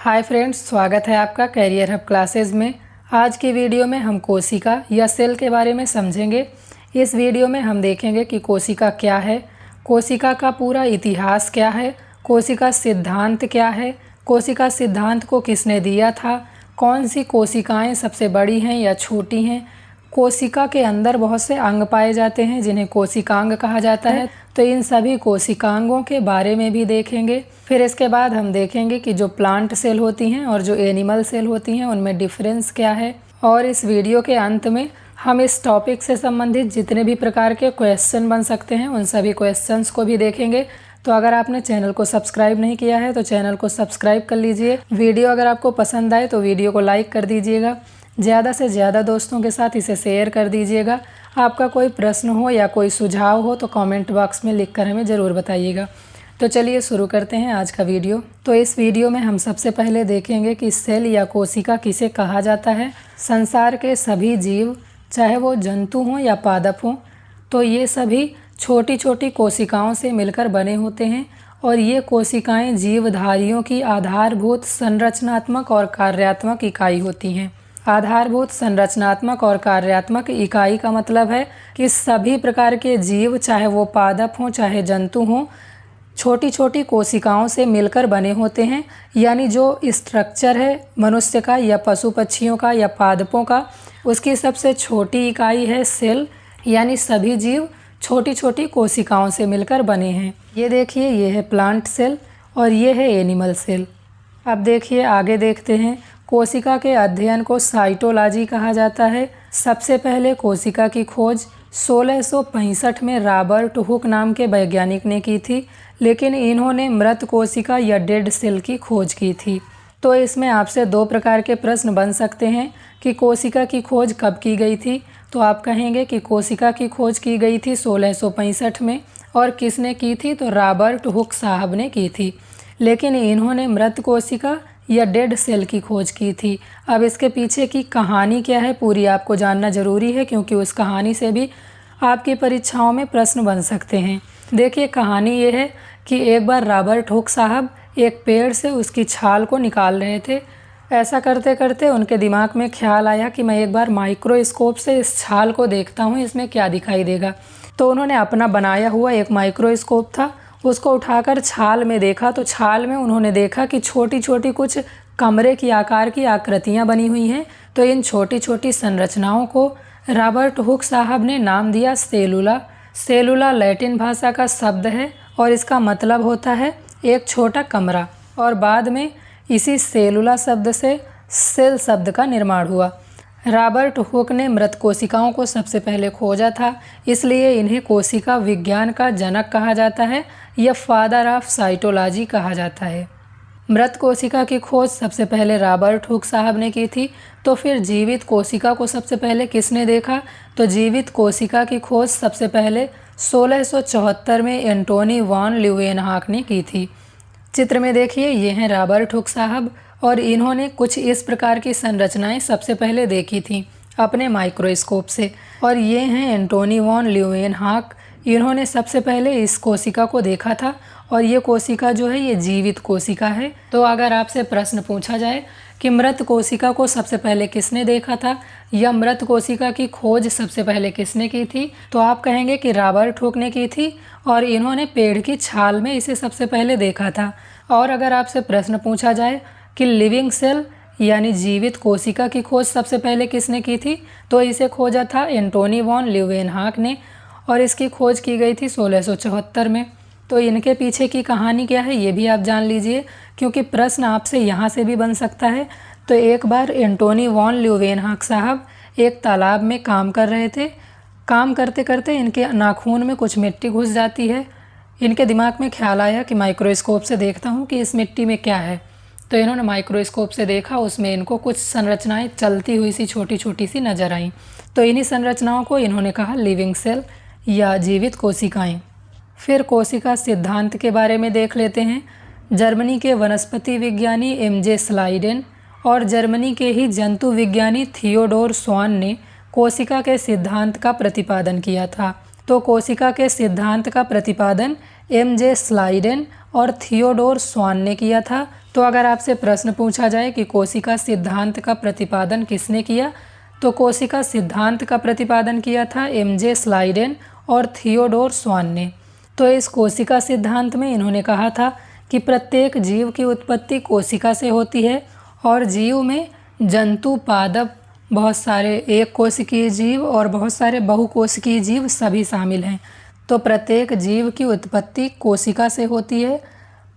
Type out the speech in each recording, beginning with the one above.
Hi friends, स्वागत है आपका कैरियर हब क्लासेस में। आज की वीडियो में हम कोशिका या सेल के बारे में समझेंगे। इस वीडियो में हम देखेंगे कि कोशिका क्या है, कोशिका का पूरा इतिहास क्या है, कोशिका सिद्धांत क्या है, कोशिका सिद्धांत को किसने दिया था, कौन सी कोशिकाएं सबसे बड़ी हैं या छोटी हैं, कोशिका के अंदर बहुत से अंग पाए जाते हैं जिन्हें कोशिकांग कहा जाता है। तो इन सभी कोशिकांगों के बारे में भी देखेंगे। फिर इसके बाद हम देखेंगे कि जो प्लांट सेल होती हैं और जो एनिमल सेल होती हैं उनमें डिफरेंस क्या है। और इस वीडियो के अंत में हम इस टॉपिक से संबंधित जितने भी प्रकार के क्वेश्चन बन सकते हैं उन सभी क्वेश्चंस को भी देखेंगे। तो अगर आपने चैनल को सब्सक्राइब नहीं किया है तो चैनल को सब्सक्राइब कर लीजिए। वीडियो अगर आपको पसंद आए तो वीडियो को लाइक कर दीजिएगा। ज़्यादा से ज़्यादा दोस्तों के साथ इसे शेयर कर दीजिएगा। आपका कोई प्रश्न हो या कोई सुझाव हो तो कमेंट बॉक्स में लिखकर हमें ज़रूर बताइएगा। तो चलिए शुरू करते हैं आज का वीडियो। तो इस वीडियो में हम सबसे पहले देखेंगे कि सेल या कोशिका किसे कहा जाता है। संसार के सभी जीव, चाहे वो जंतु हों या पादप हों, तो ये सभी छोटी छोटी कोशिकाओं से मिलकर बने होते हैं। और ये कोशिकाएं जीवधारियों की आधारभूत संरचनात्मक और कार्यात्मक इकाई होती हैं। आधारभूत संरचनात्मक और कार्यात्मक इकाई का मतलब है कि सभी प्रकार के जीव, चाहे वो पादप हों चाहे जंतु हों, छोटी छोटी कोशिकाओं से मिलकर बने होते हैं। यानी जो स्ट्रक्चर है मनुष्य का या पशु पक्षियों का या पादपों का, उसकी सबसे छोटी इकाई है सेल। यानी सभी जीव छोटी छोटी कोशिकाओं से मिलकर बने हैं। ये देखिए, ये है प्लांट सेल और ये है एनिमल सेल। अब देखिए आगे देखते हैं। कोशिका के अध्ययन को साइटोलॉजी कहा जाता है। सबसे पहले कोशिका की खोज 1665 में रॉबर्ट हुक नाम के वैज्ञानिक ने की थी, लेकिन इन्होंने मृत कोशिका या डेड सेल की खोज की थी। तो इसमें आपसे दो प्रकार के प्रश्न बन सकते हैं कि कोशिका की खोज कब की गई थी। तो आप कहेंगे कि कोशिका की खोज की गई थी 1665 में। और किसने की थी? तो रॉबर्ट हुक साहब ने की थी। लेकिन इन्होंने मृत कोशिका या डेड सेल की खोज की थी। अब इसके पीछे की कहानी क्या है पूरी आपको जानना ज़रूरी है, क्योंकि उस कहानी से भी आपकी परीक्षाओं में प्रश्न बन सकते हैं। देखिए, कहानी ये है कि एक बार रॉबर्ट हुक साहब एक पेड़ से उसकी छाल को निकाल रहे थे। ऐसा करते करते उनके दिमाग में ख्याल आया कि मैं एक बार माइक्रोस्कोप से इस छाल को देखता हूँ, इसमें क्या दिखाई देगा। तो उन्होंने अपना बनाया हुआ एक माइक्रोस्कोप था, उसको उठाकर छाल में देखा। तो छाल में उन्होंने देखा कि छोटी छोटी कुछ कमरे की आकार की आकृतियां बनी हुई हैं। तो इन छोटी छोटी संरचनाओं को रॉबर्ट हुक साहब ने नाम दिया सेलुला। सेलुला लैटिन भाषा का शब्द है और इसका मतलब होता है एक छोटा कमरा। और बाद में इसी सेलुला शब्द से सेल शब्द का निर्माण हुआ। रॉबर्ट हुक ने मृत कोशिकाओं को सबसे पहले खोजा था, इसलिए इन्हें कोशिका विज्ञान का जनक कहा जाता है या फादर ऑफ साइटोलॉजी कहा जाता है। मृत कोशिका की खोज सबसे पहले रॉबर्ट हुक साहब ने की थी। तो फिर जीवित कोशिका को सबसे पहले किसने देखा? तो जीवित कोशिका की खोज सबसे पहले 1674 में एंटोनी वॉन ल्यूवेनहॉक ने की थी। चित्र में देखिए, ये हैं रॉबर्ट हुक साहब और इन्होंने कुछ इस प्रकार की संरचनाएं सबसे पहले देखी थी अपने माइक्रोस्कोप से। और ये हैं एंटोनी वॉन ल्यूवेनहॉक। इन्होंने सबसे पहले इस कोशिका को देखा था और ये कोशिका जो है ये जीवित कोशिका है। तो अगर आपसे प्रश्न पूछा जाए कि मृत कोशिका को सबसे पहले किसने देखा था या मृत कोशिका की खोज सबसे पहले किसने की थी, तो आप कहेंगे कि रॉबर्ट हुक ने की थी और इन्होंने पेड़ की छाल में इसे सबसे पहले देखा था। और अगर आपसे प्रश्न पूछा जाए कि लिविंग सेल यानी जीवित कोशिका की खोज सबसे पहले किसने की थी, तो इसे खोजा था एंटोनी वॉन ल्यूवेनहॉक ने और इसकी खोज की गई थी 1674 में। तो इनके पीछे की कहानी क्या है ये भी आप जान लीजिए, क्योंकि प्रश्न आपसे यहाँ से भी बन सकता है। तो एक बार एंटोनी वॉन ल्यूवेनहॉक साहब एक तालाब में काम कर रहे थे। काम करते करते इनके नाखून में कुछ मिट्टी घुस जाती है। इनके दिमाग में ख्याल आया कि माइक्रोस्कोप से देखता हूँ कि इस मिट्टी में क्या है। तो इन्होंने माइक्रोस्कोप से देखा, उसमें इनको कुछ संरचनाएं चलती हुई सी छोटी छोटी सी नज़र आईं। तो इन्हीं संरचनाओं को इन्होंने कहा लिविंग सेल या जीवित कोशिकाएं। फिर कोशिका सिद्धांत के बारे में देख लेते हैं। जर्मनी के वनस्पति विज्ञानी एमजे स्लाइडेन और जर्मनी के ही जंतु विज्ञानी थियोडोर स्वान ने कोशिका के सिद्धांत का प्रतिपादन किया था। तो कोशिका के सिद्धांत का प्रतिपादन एमजे स्लाइडेन और थियोडोर स्वान ने किया था। तो अगर आपसे प्रश्न पूछा जाए कि कोशिका सिद्धांत का प्रतिपादन किसने किया, तो कोशिका सिद्धांत का प्रतिपादन किया था एमजे स्लाइडेन और थियोडोर स्वान ने। तो इस कोशिका सिद्धांत में इन्होंने कहा था कि प्रत्येक जीव की उत्पत्ति कोशिका से होती है और जीव में जंतु, पादप, बहुत सारे एक कोशिकीय जीव और बहुत सारे बहुकोशिकीय जीव सभी शामिल हैं। तो प्रत्येक जीव की उत्पत्ति कोशिका से होती है।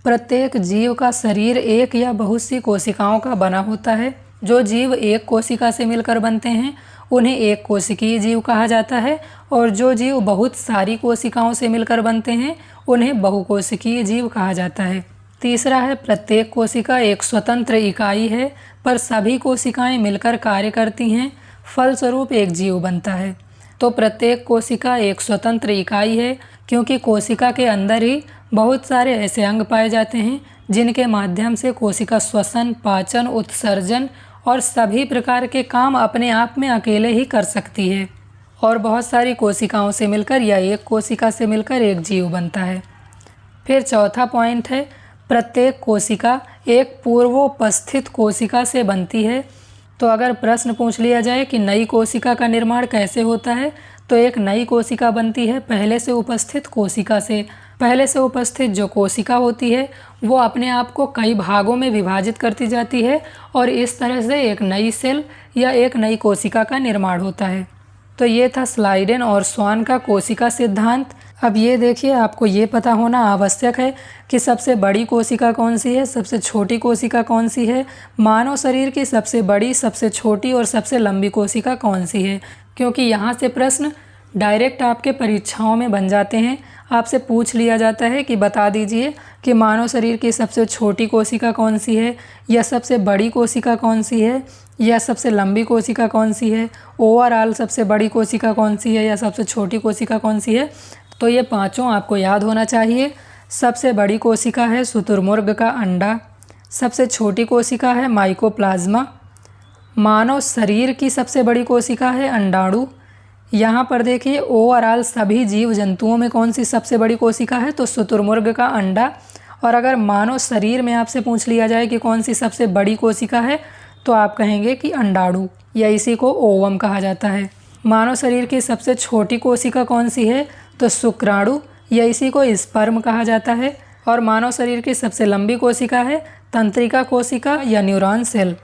प्रत्येक जीव का शरीर एक या बहुत सी कोशिकाओं का बना होता है। जो जीव एक कोशिका से मिलकर बनते हैं उन्हें एक कोशिकीय जीव कहा जाता है और जो जीव बहुत सारी कोशिकाओं से मिलकर बनते हैं उन्हें बहुकोशिकीय जीव कहा जाता है। तीसरा है प्रत्येक कोशिका एक स्वतंत्र इकाई है पर सभी कोशिकाएं मिलकर कार्य करती हैं, फलस्वरूप एक जीव बनता है। तो प्रत्येक कोशिका एक स्वतंत्र इकाई है क्योंकि कोशिका के अंदर ही बहुत सारे ऐसे अंग पाए जाते हैं जिनके माध्यम से कोशिका श्वसन, पाचन, उत्सर्जन और सभी प्रकार के काम अपने आप में अकेले ही कर सकती है और बहुत सारी कोशिकाओं से मिलकर या एक कोशिका से मिलकर एक जीव बनता है। फिर चौथा पॉइंट है प्रत्येक कोशिका एक पूर्वोपस्थित कोशिका से बनती है। तो अगर प्रश्न पूछ लिया जाए कि नई कोशिका का निर्माण कैसे होता है, तो एक नई कोशिका बनती है पहले से उपस्थित कोशिका से। पहले से उपस्थित जो कोशिका होती है वो अपने आप को कई भागों में विभाजित करती जाती है और इस तरह से एक नई सेल या एक नई कोशिका का निर्माण होता है। तो ये था स्लाइडेन और स्वान का कोशिका सिद्धांत। अब ये देखिए, आपको ये पता होना आवश्यक है कि सबसे बड़ी कोशिका कौन सी है, सबसे छोटी कोशिका कौन सी है, मानव शरीर की सबसे बड़ी, सबसे छोटी और सबसे लंबी कोशिका कौन सी है, क्योंकि यहाँ से प्रश्न डायरेक्ट आपके परीक्षाओं में बन जाते हैं। आपसे पूछ लिया जाता है कि बता दीजिए कि मानव शरीर की सबसे छोटी कोशिका कौन सी है, या सबसे बड़ी कोशिका कौन सी है, या सबसे लंबी कोशिका कौन सी है, ओवरऑल सबसे बड़ी कोशिका कौन सी है, या सबसे छोटी कोशिका कौन सी है। तो ये पांचों आपको याद होना चाहिए। सबसे बड़ी कोशिका है शुतुरमुर्ग का अंडा, सबसे छोटी कोशिका है माइकोप्लाज्मा, मानव शरीर की सबसे बड़ी कोशिका है अंडाणु। यहाँ पर देखिए ओवरऑल सभी जीव जंतुओं में कौन सी सबसे बड़ी कोशिका है, तो शुतुरमुर्ग का अंडा। और अगर मानव शरीर में आपसे पूछ लिया जाए कि कौन सी सबसे बड़ी कोशिका है, तो आप कहेंगे कि अंडाणु, या इसी को ओवम कहा जाता है। मानव शरीर की सबसे छोटी कोशिका कौन सी है, तो शुक्राणु, या इसी को स्पर्म कहा जाता है। और मानव शरीर की सबसे लंबी कोशिका है तंत्रिका कोशिका या न्यूरॉन सेल।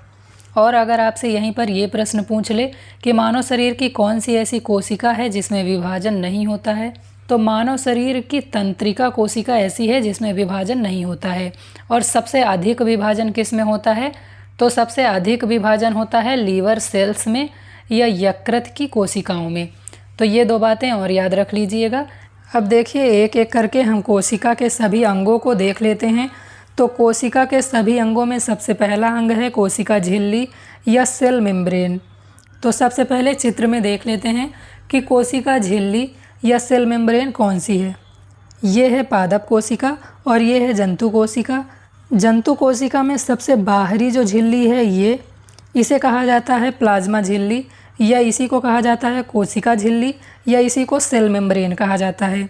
और अगर आपसे यहीं पर ये प्रश्न पूछ ले कि मानव शरीर की कौन सी ऐसी कोशिका है जिसमें विभाजन नहीं होता है, तो मानव शरीर की तंत्रिका कोशिका ऐसी है जिसमें विभाजन नहीं होता है। और सबसे अधिक विभाजन किस में होता है, तो सबसे अधिक विभाजन होता है लीवर सेल्स में या यकृत की कोशिकाओं में। तो ये दो बातें और याद रख लीजिएगा। अब देखिए एक एक करके हम कोशिका के सभी अंगों को देख लेते हैं। तो कोशिका के सभी अंगों में सबसे पहला अंग है कोशिका झिल्ली या सेल मेम्ब्रेन। तो सबसे पहले चित्र में देख लेते हैं कि कोशिका झिल्ली या सेल मेम्ब्रेन कौन सी है। ये है पादप कोशिका और ये है जंतु कोशिका। जंतु कोशिका में सबसे बाहरी जो झिल्ली है इसे कहा जाता है प्लाज्मा झिल्ली, या इसी को कहा जाता है कोशिका झिल्ली, या इसी को सेल मेम्ब्रेन कहा जाता है।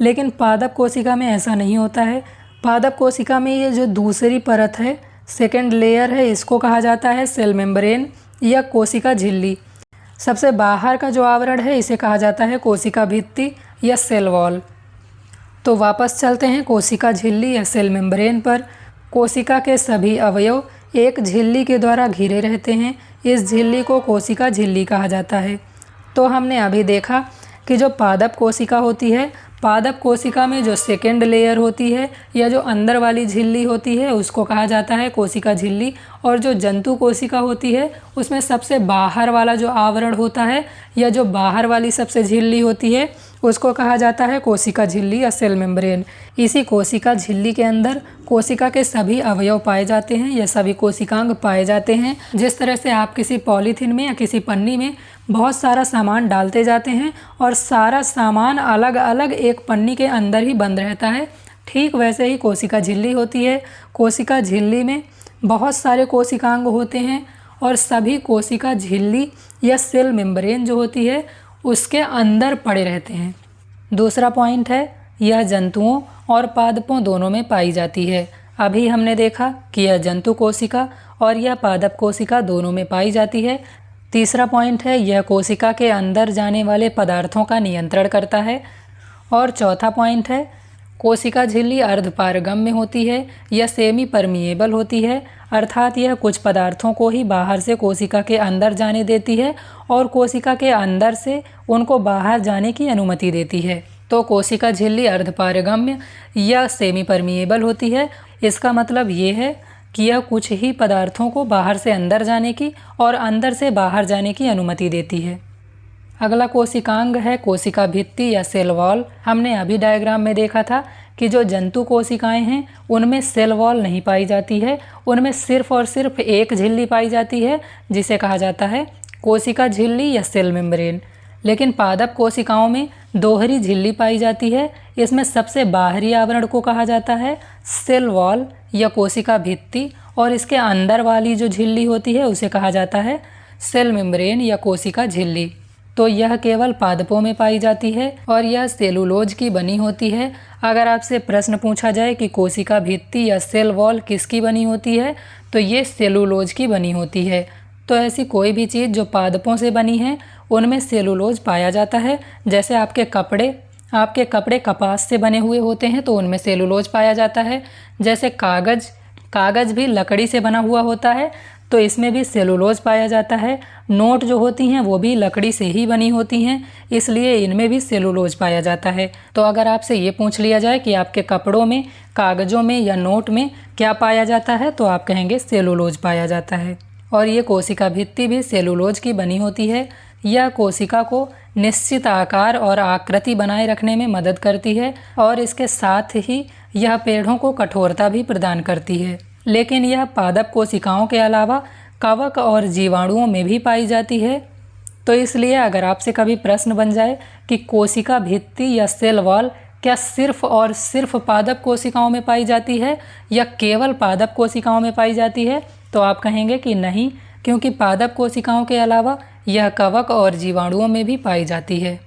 लेकिन पादप कोशिका में ऐसा नहीं होता है। पादप कोशिका में ये जो दूसरी परत है, सेकेंड लेयर है, इसको कहा जाता है सेल मेम्ब्रेन या कोशिका झिल्ली। सबसे बाहर का जो आवरण है इसे कहा जाता है कोशिका भित्ति या सेल वॉल। तो वापस चलते हैं कोशिका झिल्ली या सेल मेम्ब्रेन पर। कोशिका के सभी अवयव एक झिल्ली के द्वारा घिरे रहते हैं। इस झिल्ली को कोशिका झिल्ली कहा जाता है। तो हमने अभी देखा कि जो पादप कोशिका होती है, पादप कोशिका में जो सेकेंड लेयर होती है या जो अंदर वाली झिल्ली होती है उसको कहा जाता है कोशिका झिल्ली, और जो जंतु कोशिका होती है उसमें सबसे बाहर वाला जो आवरण होता है या जो बाहर वाली सबसे झिल्ली होती है उसको कहा जाता है कोशिका झिल्ली या सेल मेम्ब्रेन। इसी कोशिका झिल्ली के अंदर कोशिका के सभी अवयव पाए जाते हैं या सभी कोशिकांग पाए जाते हैं। जिस तरह से आप किसी पॉलीथीन में या किसी पन्नी में बहुत सारा सामान डालते जाते हैं और सारा सामान अलग अलग एक पन्नी के अंदर ही बंद रहता है, ठीक वैसे ही कोशिका झिल्ली होती है। कोशिका झिल्ली में बहुत सारे कोशिकांग होते हैं और सभी कोशिका झिल्ली या सेल मेम्ब्रेन जो होती है उसके अंदर पड़े रहते हैं। दूसरा पॉइंट है, यह जंतुओं और पादपों दोनों में पाई जाती है। अभी हमने देखा कि यह जंतु कोशिका और यह पादप कोशिका दोनों में पाई जाती है। तीसरा पॉइंट है यह कोशिका के अंदर जाने वाले पदार्थों का नियंत्रण करता है। और चौथा पॉइंट है कोशिका झिल्ली अर्धपारगम्य होती है या सेमी परमिएबल होती है, अर्थात यह कुछ पदार्थों को ही बाहर से कोशिका के अंदर जाने देती है और कोशिका के अंदर से उनको बाहर जाने की अनुमति देती है। तो कोशिका झिल्ली अर्धपारगम्य या सेमी परमिएबल होती है। इसका मतलब ये है कि यह कुछ ही पदार्थों को बाहर से अंदर जाने की और अंदर से बाहर जाने की अनुमति देती है। अगला कोशिकांग है कोशिका भित्ति या सेल वॉल। हमने अभी डायग्राम में देखा था कि जो जंतु कोशिकाएं हैं उनमें सेल वॉल नहीं पाई जाती है, उनमें सिर्फ और सिर्फ एक झिल्ली पाई जाती है जिसे कहा जाता है कोशिका झिल्ली या सेल मेम्ब्रेन। लेकिन पादप कोशिकाओं में दोहरी झिल्ली पाई जाती है। इसमें सबसे बाहरी आवरण को कहा जाता है सेल वॉल या कोशिका भित्ति और इसके अंदर वाली जो झिल्ली होती है उसे कहा जाता है सेल मेम्ब्रेन या कोशिका झिल्ली। तो यह केवल पादपों में पाई जाती है और यह सेलुलोज की बनी होती है। अगर आपसे प्रश्न पूछा जाए कि कोशिका भित्ति या सेल वॉल किसकी बनी होती है तो ये सेलुलोज की बनी होती है। तो ऐसी कोई भी चीज़ जो पादपों से बनी है उनमें सेलुलोज पाया जाता है। जैसे आपके कपड़े कपास से बने हुए होते हैं तो उनमें सेलुलोज पाया जाता है। जैसे कागज़ भी लकड़ी से बना हुआ होता है तो इसमें भी सेलुलोज पाया जाता है। नोट जो होती हैं वो भी लकड़ी से ही बनी होती हैं, इसलिए इनमें भी सेलुलोज पाया जाता है। तो अगर आपसे ये पूछ लिया जाए कि आपके कपड़ों में, कागज़ों में या नोट में क्या पाया जाता है तो आप कहेंगे सेलुलोज पाया जाता है। और ये कोशिका भित्ति भी सेलुलोज की बनी होती है। यह कोशिका को निश्चित आकार और आकृति बनाए रखने में मदद करती है और इसके साथ ही यह पेड़ों को कठोरता भी प्रदान करती है। लेकिन यह पादप कोशिकाओं के अलावा कवक और जीवाणुओं में भी पाई जाती है। तो इसलिए अगर आपसे कभी प्रश्न बन जाए कि कोशिका भित्ति या सेल वॉल क्या सिर्फ और सिर्फ पादप कोशिकाओं में पाई जाती है या केवल पादप कोशिकाओं में पाई जाती है तो आप कहेंगे कि नहीं, क्योंकि पादप कोशिकाओं के अलावा यह कवक और जीवाणुओं में भी पाई जाती है।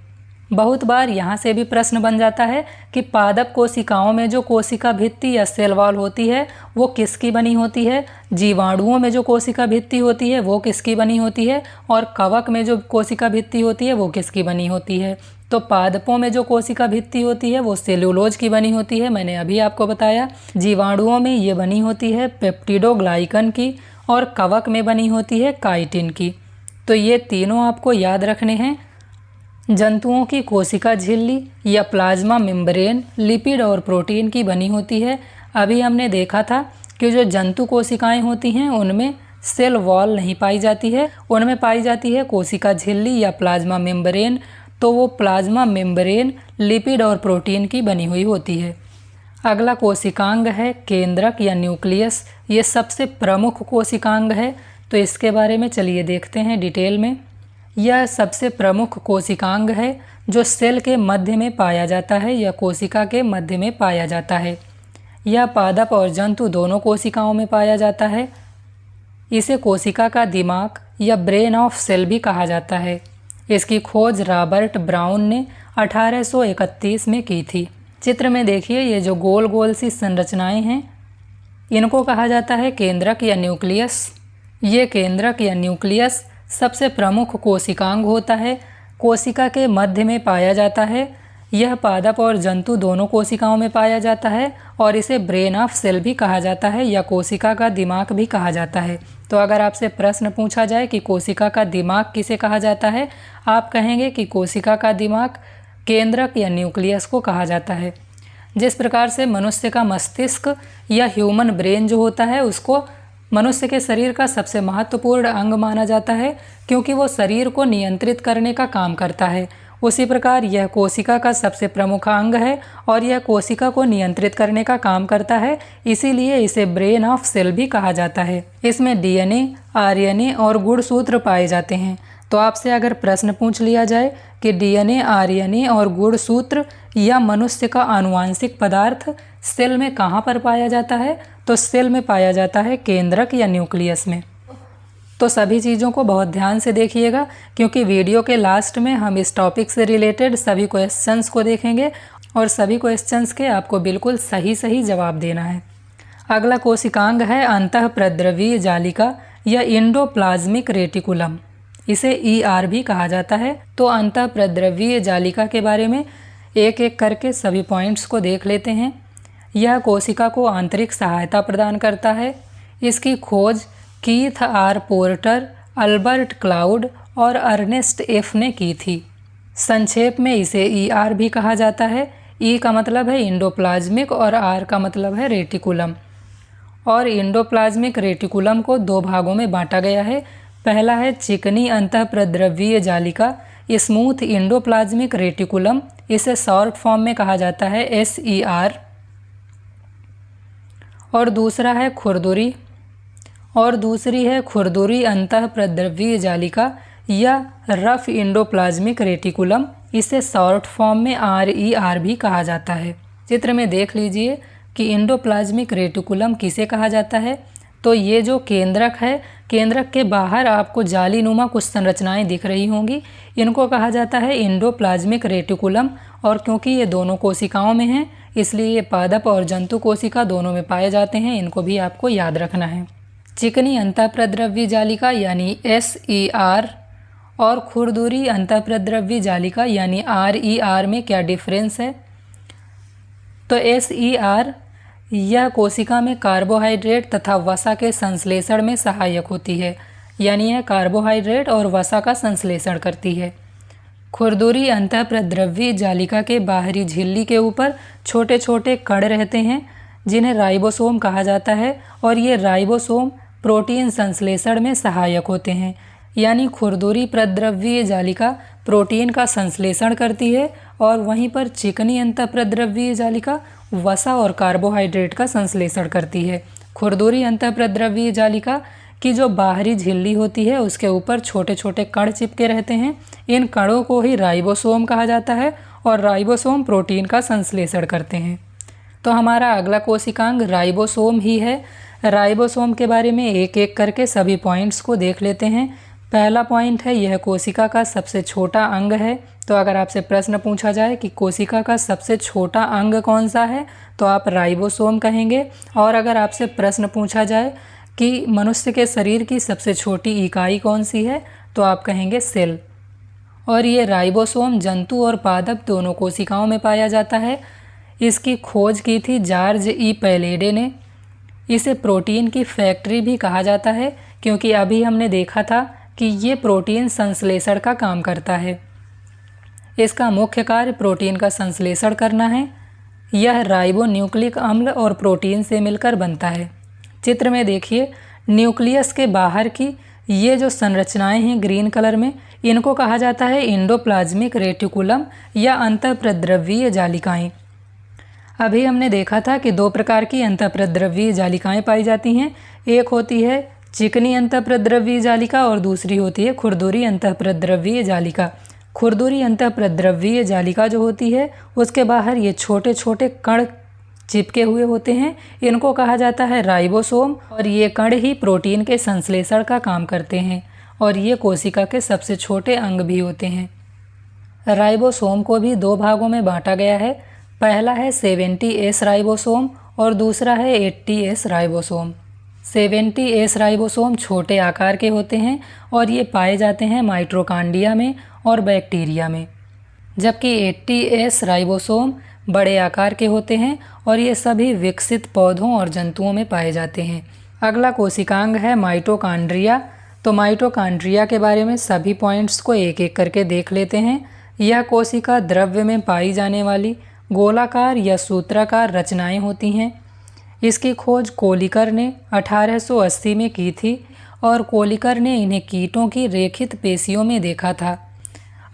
बहुत बार यहाँ से भी प्रश्न बन जाता है कि पादप कोशिकाओं में जो कोशिका भित्ति या सेल वॉल होती है वो किसकी बनी होती है, जीवाणुओं में जो कोशिका भित्ति होती है वो किसकी बनी होती है और कवक में जो कोशिका भित्ति होती है वो किसकी बनी होती है। तो पादपों में जो कोशिका भित्ति होती है वो सेलुलोज की बनी होती है, मैंने अभी आपको बताया। जीवाणुओं में ये बनी होती है पेप्टिडोग्लाइकन की और कवक में बनी होती है काइटिन की। तो ये तीनों आपको याद रखने हैं। जंतुओं की कोशिका झिल्ली या प्लाज्मा मेम्ब्रेन लिपिड और प्रोटीन की बनी होती है। अभी हमने देखा था कि जो जंतु कोशिकाएं होती हैं उनमें सेल वॉल नहीं पाई जाती है, उनमें पाई जाती है कोशिका झिल्ली या प्लाज्मा मेम्ब्रेन। तो वो प्लाज्मा मेम्ब्रेन लिपिड और प्रोटीन की बनी हुई होती है। अगला कोशिकांग है केंद्रक या न्यूक्लियस। ये सबसे प्रमुख कोशिकांग है, तो इसके बारे में चलिए देखते हैं डिटेल में। यह सबसे प्रमुख कोशिकांग है जो सेल के मध्य में पाया जाता है या कोशिका के मध्य में पाया जाता है। यह पादप और जंतु दोनों कोशिकाओं में पाया जाता है। इसे कोशिका का दिमाग या ब्रेन ऑफ सेल भी कहा जाता है। इसकी खोज रॉबर्ट ब्राउन ने 1831 में की थी। चित्र में देखिए, ये जो गोल गोल सी संरचनाएं हैं इनको कहा जाता है केंद्रक या न्यूक्लियस। ये केंद्रक या न्यूक्लियस सबसे प्रमुख कोशिकांग होता है, कोशिका के मध्य में पाया जाता है। यह पादप और जंतु दोनों कोशिकाओं में पाया जाता है और इसे ब्रेन ऑफ सेल भी कहा जाता है या कोशिका का दिमाग भी कहा जाता है। तो अगर आपसे प्रश्न पूछा जाए कि कोशिका का दिमाग किसे कहा जाता है, आप कहेंगे कि कोशिका का दिमाग केंद्रक या न्यूक्लियस को कहा जाता है। जिस प्रकार से मनुष्य का मस्तिष्क या ह्यूमन ब्रेन जो होता है उसको मनुष्य के शरीर का सबसे महत्वपूर्ण अंग माना जाता है, क्योंकि वो शरीर को नियंत्रित करने का काम करता है, उसी प्रकार यह कोशिका का सबसे प्रमुख अंग है और यह कोशिका को नियंत्रित करने का काम करता है, इसीलिए इसे ब्रेन ऑफ सेल भी कहा जाता है। इसमें डीएनए, आरएनए और गुणसूत्र पाए जाते हैं। तो आपसे अगर प्रश्न पूछ लिया जाए कि डीएनए, आरएनए और गुणसूत्र या मनुष्य का आनुवांशिक पदार्थ सेल में कहाँ पर पाया जाता है, तो सेल में पाया जाता है केंद्रक या न्यूक्लियस में। तो सभी चीज़ों को बहुत ध्यान से देखिएगा, क्योंकि वीडियो के लास्ट में हम इस टॉपिक से रिलेटेड सभी क्वेश्चंस को देखेंगे और सभी क्वेश्चंस के आपको बिल्कुल सही सही जवाब देना है। अगला कोशिकांग है अंतःप्रद्रवीय जालिका या एंडोप्लाज्मिक रेटिकुलम, इसे ER भी कहा जाता है। तो अंतःप्रद्रवीय जालिका के बारे में एक एक करके सभी पॉइंट्स को देख लेते हैं। यह कोशिका को आंतरिक सहायता प्रदान करता है। इसकी खोज Keith R porter, Albert cloud और अर्नेस्ट F ने की थी। संक्षेप में इसे ER भी कहा जाता है। E का मतलब है एंडोप्लाज्मिक और R का मतलब है रेटिकुलम। और एंडोप्लाज्मिक रेटिकुलम को दो भागों में बांटा गया है। पहला है चिकनी अंतःप्रद्रवीय जालिका, स्मूथ एंडोप्लाज्मिक रेटिकुलम, इसे शॉर्ट फॉर्म में कहा जाता है SER। और दूसरी है खुरदुरी अंतःप्रद्रवीय जालिका या रफ एंडोप्लाज्मिक रेटिकुलम, इसे शॉर्ट फॉर्म में RER भी कहा जाता है। चित्र में देख लीजिए कि एंडोप्लाज्मिक रेटिकुलम किसे कहा जाता है। तो ये जो केंद्रक है, केंद्रक के बाहर आपको जालीनुमा कुछ संरचनाएं दिख रही होंगी, इनको कहा जाता है एंडोप्लाज्मिक रेटिकुलम। और क्योंकि ये दोनों कोशिकाओं में हैं, इसलिए ये पादप और जंतु कोशिका दोनों में पाए जाते हैं। इनको भी आपको याद रखना है। चिकनी अंतःप्रद्रव्य जालिका यानी SER और खुरदुरी अंतःप्रद्रव्य जालिका यानी RER में क्या डिफरेंस है। तो SER यह कोशिका में कार्बोहाइड्रेट तथा वसा के संश्लेषण में सहायक होती है, यानी यह कार्बोहाइड्रेट और वसा का संश्लेषण करती है। खुरदुरी अंतःप्रद्रव्य जालिका के बाहरी झिल्ली के ऊपर छोटे छोटे कण रहते हैं, जिन्हें राइबोसोम कहा जाता है। और ये राइबोसोम प्रोटीन संश्लेषण में सहायक होते हैं, यानी खुरदुरी प्रद्रव्य जालिका प्रोटीन का संश्लेषण करती है और वहीं पर चिकनी अंतःप्रद्रव्य जालिका वसा और कार्बोहाइड्रेट का संश्लेषण करती है। खुरदुरी अंतःप्रद्रव्य जालिका की जो बाहरी झिल्ली होती है, उसके ऊपर छोटे छोटे कण चिपके रहते हैं। इन कणों को ही राइबोसोम कहा जाता है और राइबोसोम प्रोटीन का संश्लेषण करते हैं। तो हमारा अगला कोशिकांग राइबोसोम ही है। राइबोसोम के बारे में एक एक करके सभी पॉइंट्स को देख लेते हैं। पहला पॉइंट है, यह कोशिका का सबसे छोटा अंग है। तो अगर आपसे प्रश्न पूछा जाए कि कोशिका का सबसे छोटा अंग कौन सा है, तो आप राइबोसोम कहेंगे। और अगर आपसे प्रश्न पूछा जाए कि मनुष्य के शरीर की सबसे छोटी इकाई कौन सी है, तो आप कहेंगे सेल। और ये राइबोसोम जंतु और पादप दोनों कोशिकाओं में पाया जाता है। इसकी खोज की थी जॉर्ज E. पैलेडे ने। इसे प्रोटीन की फैक्ट्री भी कहा जाता है, क्योंकि अभी हमने देखा था कि ये प्रोटीन संश्लेषण का काम करता है। इसका मुख्य कार्य प्रोटीन का संश्लेषण करना है। यह राइबोन्यूक्लिक अम्ल और प्रोटीन से मिलकर बनता है। चित्र में देखिए, न्यूक्लियस के बाहर की ये जो संरचनाएं हैं ग्रीन कलर में, इनको कहा जाता है एंडोप्लाज्मिक रेटिकुलम या अंतःप्रद्रव्य जालिकाएं। अभी हमने देखा था कि दो प्रकार की अंतःप्रद्रव्य जालिकाएं पाई जाती हैं। एक होती है चिकनी अंतःप्रद्रव्य जालिका और दूसरी होती है खुरदुरी अंतःप्रद्रव्य जालिका। खुरदुरी अंतःप्रद्रव्य जालिका जो होती है, उसके बाहर ये छोटे छोटे कण चिपके हुए होते हैं। इनको कहा जाता है राइबोसोम और ये कण ही प्रोटीन के संश्लेषण का काम करते हैं और ये कोशिका के सबसे छोटे अंग भी होते हैं। राइबोसोम को भी दो भागों में बांटा गया है। पहला है 70S राइबोसोम और दूसरा है 80S राइबोसोम। 70S राइबोसोम छोटे आकार के होते हैं और ये पाए जाते हैं माइटोकॉन्ड्रिया में और बैक्टीरिया में, जबकि 80S राइबोसोम बड़े आकार के होते हैं और ये सभी विकसित पौधों और जंतुओं में पाए जाते हैं। अगला कोशिकांग है माइटोकॉन्ड्रिया। तो माइटोकॉन्ड्रिया के बारे में सभी पॉइंट्स को एक एक करके देख लेते हैं। यह कोशिका द्रव्य में पाई जाने वाली गोलाकार या सूत्राकार रचनाएं होती हैं। इसकी खोज कोलिकर ने 1880 में की थी और कोलिकर ने इन्हें कीटों की रेखित पेशियों में देखा था।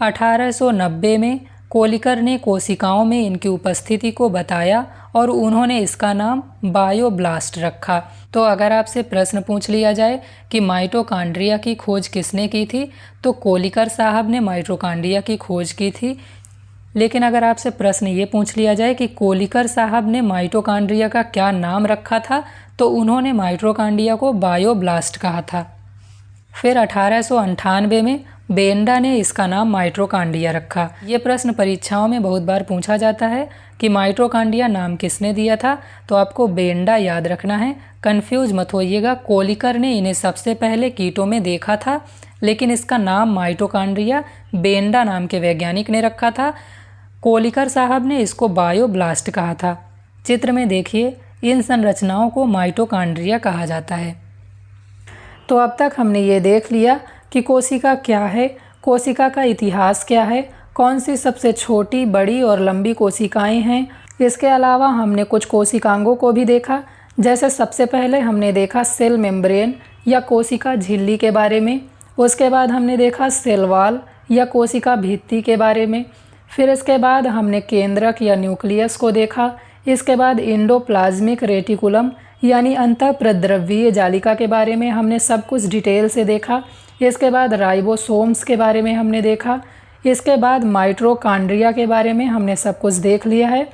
1890 में कोलिकर ने कोशिकाओं में इनकी उपस्थिति को बताया और उन्होंने इसका नाम बायोब्लास्ट रखा। तो अगर आपसे प्रश्न पूछ लिया जाए कि माइटोकॉन्ड्रिया की खोज किसने की थी, तो कोलिकर साहब ने माइटोकॉन्ड्रिया की खोज की थी। लेकिन अगर आपसे प्रश्न ये पूछ लिया जाए कि कोलिकर साहब ने माइटोकॉन्ड्रिया का क्या नाम रखा था, तो उन्होंने माइटोकॉन्ड्रिया को बायोब्लास्ट कहा था। फिर 1898 में बेंडा ने इसका नाम माइटोकॉन्ड्रिया रखा। ये प्रश्न परीक्षाओं में बहुत बार पूछा जाता है कि माइटोकॉन्ड्रिया नाम किसने दिया था, तो आपको बेंडा याद रखना है, कंफ्यूज मत होइएगा। कोलिकर ने इन्हें सबसे पहले कीटों में देखा था, लेकिन इसका नाम माइटोकॉन्ड्रिया बेंडा नाम के वैज्ञानिक ने रखा था। कोलिकर साहब ने इसको बायोब्लास्ट कहा था। चित्र में देखिए, इन संरचनाओं को माइटोकॉन्ड्रिया कहा जाता है। तो अब तक हमने ये देख लिया कि कोशिका क्या है, कोशिका का इतिहास क्या है, कौन सी सबसे छोटी, बड़ी और लंबी कोशिकाएं हैं। इसके अलावा हमने कुछ कोशिकांगों को भी देखा। जैसे सबसे पहले हमने देखा सेल मेम्ब्रेन या कोशिका झिल्ली के बारे में। उसके बाद हमने देखा सेल वॉल या कोशिका भित्ति के बारे में। फिर इसके बाद हमने केंद्रक या न्यूक्लियस को देखा। इसके बाद एंडोप्लाज्मिक रेटिकुलम यानी अंतःप्रद्रव्यीय जालिका के बारे में हमने सब कुछ डिटेल से देखा। इसके बाद राइबोसोम्स के बारे में हमने देखा। इसके बाद माइटोकॉन्ड्रिया के बारे में हमने सब कुछ देख लिया है।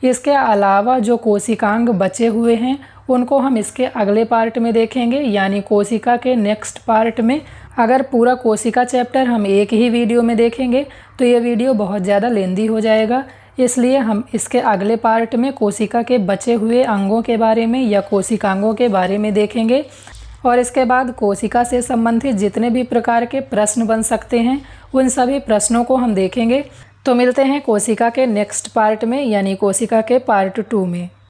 इसके अलावा जो कोशिकांग बचे हुए हैं उनको हम इसके अगले पार्ट में देखेंगे, यानी कोशिका के नेक्स्ट पार्ट में। अगर पूरा कोशिका चैप्टर हम एक ही वीडियो में देखेंगे तो ये वीडियो बहुत ज़्यादा लेंदी हो जाएगा, इसलिए हम इसके अगले पार्ट में कोशिका के बचे हुए अंगों के बारे में या कोशिकांगों के बारे में देखेंगे। और इसके बाद कोशिका से संबंधित जितने भी प्रकार के प्रश्न बन सकते हैं उन सभी प्रश्नों को हम देखेंगे। तो मिलते हैं कोशिका के नेक्स्ट पार्ट में, यानी कोशिका के पार्ट 2 में।